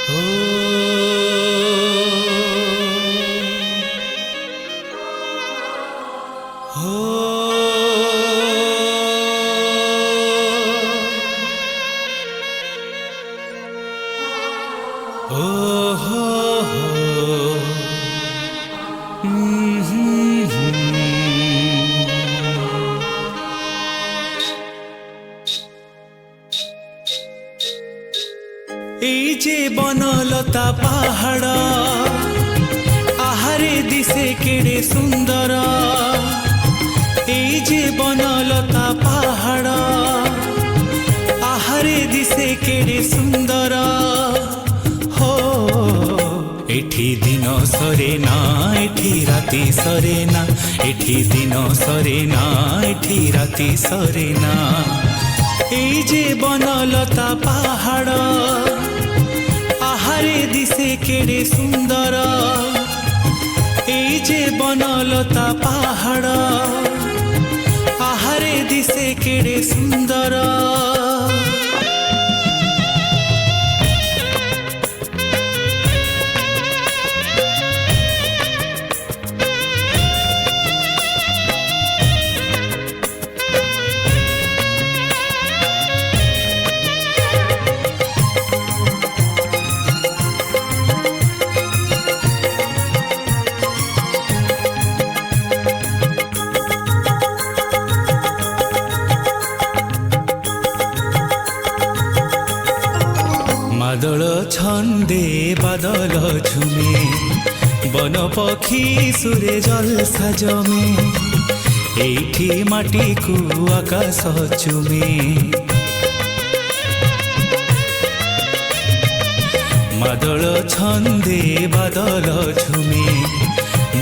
এই যে বনলতা পাহাড় আহারে দিশে কেড়ে সুন্দর, এই যে বনলতা পাহাড় আহারে দিশে কেড়ে সুন্দর। হো এঠি দিন সরে না, এঠি রাতি সরে না, এঠি দিন সরে না, এঠি রাতি সরে না। এই যে বনলতা পাহাড় আহারে দিশে কেড়ে সুন্দর, এই যে বনলতা পাহাড় আহারে দিশে কেড়ে সুন্দর। বাদল ছন্দে বাদল ঝুমে, বন পক্ষী সুরে জলসা জমে, এইঠি মাটিকু আকাশ চুমে। বাদল ছন্দে বাদল ঝুমে,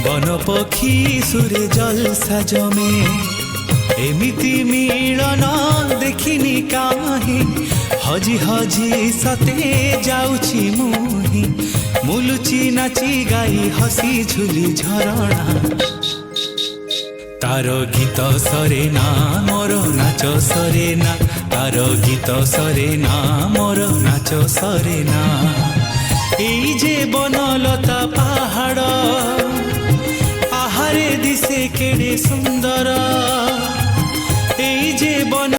বন পক্ষী সুরে জলসা জমে, এমিতি মিলন দেখিনি কাহি, হজি হজি সতে যাউছি মুহি, মুলুচি নাচি গাই হসি ঝুলি ঝরଣା। তার গীত সরে না মোর নাচ সরে না, তার গীত সরে না মোর নাচ সরে না। এই যে বনলতা পাহাড় আহারে দিশে কেড়ে সুন্দর, এই যে বন